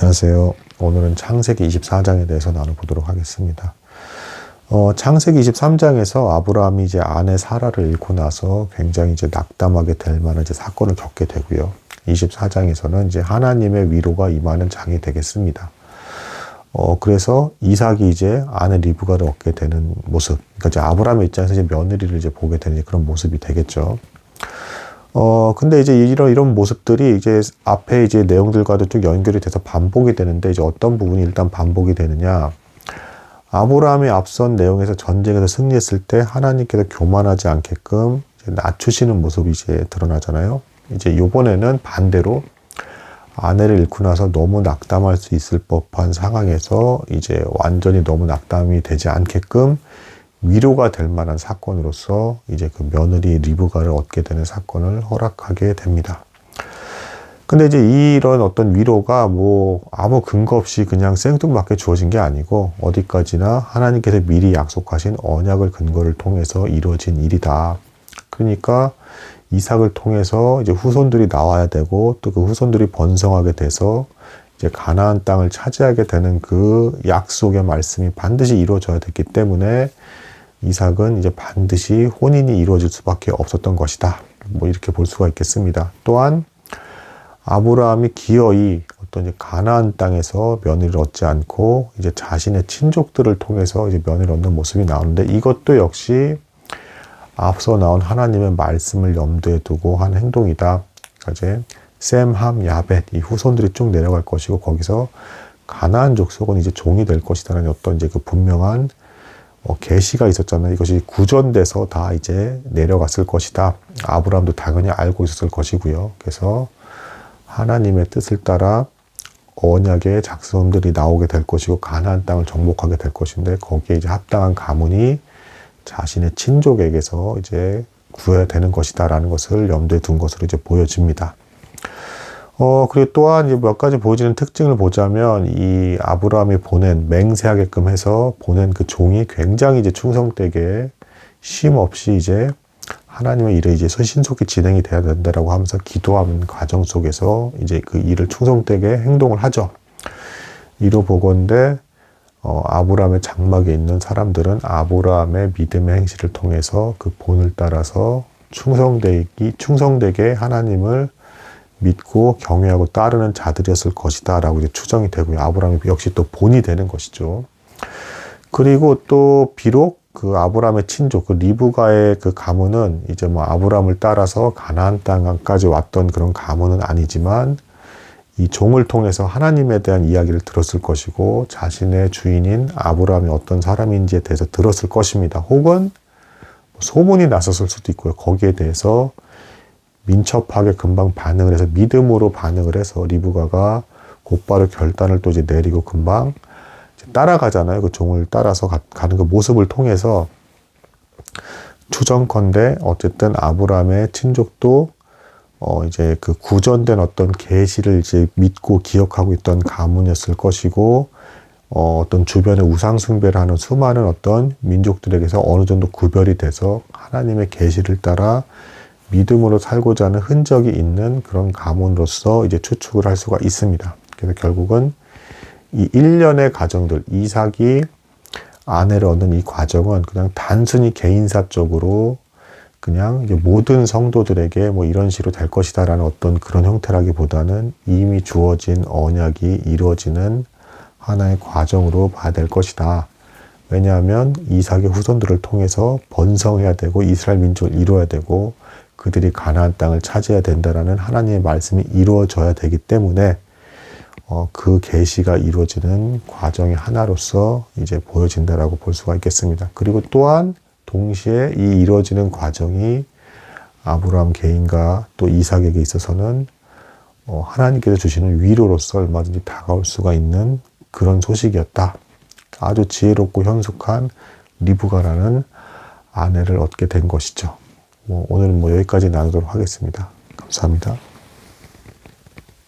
안녕하세요. 오늘은 창세기 24장에 대해서 나눠보도록 하겠습니다. 창세기 23장에서 아브라함이 이제 아내 사라를 잃고 나서 굉장히 이제 낙담하게 될 만한 이제 사건을 겪게 되고요. 24장에서는 이제 하나님의 위로가 임하는 장이 되겠습니다. 그래서 이삭이 이제 아내 리브가를 얻게 되는 모습. 그러니까 이제 아브라함의 입장에서 이제 며느리를 이제 보게 되는 그런 모습이 되겠죠. 근데 이제 이런 모습들이 이제 앞에 이제 내용들과도 쭉 연결이 돼서 반복이 되는데, 이제 어떤 부분이 일단 반복이 되느냐. 아브라함이 앞선 내용에서 전쟁에서 승리했을 때 하나님께서 교만하지 않게끔 이제 낮추시는 모습이 이제 드러나잖아요. 이제 요번에는 반대로 아내를 잃고 나서 너무 낙담할 수 있을 법한 상황에서 이제 완전히 너무 낙담이 되지 않게끔 위로가 될 만한 사건으로서 이제 그 며느리 리브가를 얻게 되는 사건을 허락하게 됩니다. 근데 이제 이런 어떤 위로가 뭐 아무 근거 없이 그냥 생뚱맞게 주어진 게 아니고 어디까지나 하나님께서 미리 약속하신 언약을 근거를 통해서 이루어진 일이다. 그러니까 이삭을 통해서 이제 후손들이 나와야 되고, 또 그 후손들이 번성하게 돼서 이제 가나안 땅을 차지하게 되는 그 약속의 말씀이 반드시 이루어져야 됐기 때문에 이삭은 이제 반드시 혼인이 이루어질 수밖에 없었던 것이다. 뭐 이렇게 볼 수가 있겠습니다. 또한 아브라함이 기어이 어떤 이제 가나안 땅에서 며느리를 얻지 않고 이제 자신의 친족들을 통해서 이제 며느리를 얻는 모습이 나오는데, 이것도 역시 앞서 나온 하나님의 말씀을 염두에 두고 한 행동이다. 그러니까 이제 셈, 함, 야벳 이 후손들이 쭉 내려갈 것이고, 거기서 가나안 족속은 이제 종이 될 것이다라는 어떤 이제 그 분명한 계시가 있었잖아요. 이것이 구전돼서 다 이제 내려갔을 것이다. 아브라함도 당연히 알고 있었을 것이고요. 그래서 하나님의 뜻을 따라 언약의 작성들이 나오게 될 것이고 가나안 땅을 정복하게 될 것인데, 거기에 이제 합당한 가문이 자신의 친족에게서 이제 구해야 되는 것이다라는 것을 염두에 둔 것으로 이제 보여집니다. 그리고 또한 이제 몇 가지 보여지는 특징을 보자면, 이 아브라함이 보낸, 맹세하게끔 해서 보낸 그 종이 굉장히 이제 충성되게 쉼 없이 이제 하나님의 일을 이제 신속히 진행이 돼야 된다라고 하면서 기도하는 과정 속에서 이제 그 일을 충성되게 행동을 하죠. 이로 보건대 아브라함의 장막에 있는 사람들은 아브라함의 믿음의 행실을 통해서 그 본을 따라서 충성되게 하나님을 믿고 경외하고 따르는 자들이었을 것이다 라고 이제 추정이 되고요. 아브라함이 역시 또 본이 되는 것이죠. 그리고 또 비록 그 아브라함의 친족, 그 리브가의 그 가문은 이제 뭐 아브라함을 따라서 가나안 땅까지 왔던 그런 가문은 아니지만, 이 종을 통해서 하나님에 대한 이야기를 들었을 것이고, 자신의 주인인 아브라함이 어떤 사람인지에 대해서 들었을 것입니다. 혹은 소문이 났었을 수도 있고요. 거기에 대해서 민첩하게 금방 반응을 해서 믿음으로 반응을 해서 리브가가 곧바로 결단을 또 이제 내리고 금방 따라가잖아요. 그 종을 따라서 가는 그 모습을 통해서 추정컨대 어쨌든 아브라함의 친족도 이제 그 구전된 어떤 계시를 이제 믿고 기억하고 있던 가문이었을 것이고, 어떤 주변에 우상 숭배를 하는 수많은 어떤 민족들에게서 어느 정도 구별이 돼서 하나님의 계시를 따라 믿음으로 살고자 하는 흔적이 있는 그런 가문으로서 이제 추측을 할 수가 있습니다. 그래서 결국은 이 일련의 과정들, 이삭이 아내를 얻는 이 과정은 그냥 단순히 개인사적으로 그냥 이제 모든 성도들에게 뭐 이런 식으로 될 것이다라는 어떤 그런 형태라기보다는 이미 주어진 언약이 이루어지는 하나의 과정으로 봐야 될 것이다. 왜냐하면 이삭의 후손들을 통해서 번성해야 되고 이스라엘 민족을 이루어야 되고 그들이 가나안 땅을 차지해야 된다라는 하나님의 말씀이 이루어져야 되기 때문에 그 계시가 이루어지는 과정의 하나로서 이제 보여진다라고 볼 수가 있겠습니다. 그리고 또한 동시에 이 이루어지는 과정이 아브라함 개인과 또 이삭에게 있어서는 하나님께서 주시는 위로로서 얼마든지 다가올 수가 있는 그런 소식이었다. 아주 지혜롭고 현숙한 리브가라는 아내를 얻게 된 것이죠. 오늘은 여기까지 나누도록 하겠습니다. 감사합니다.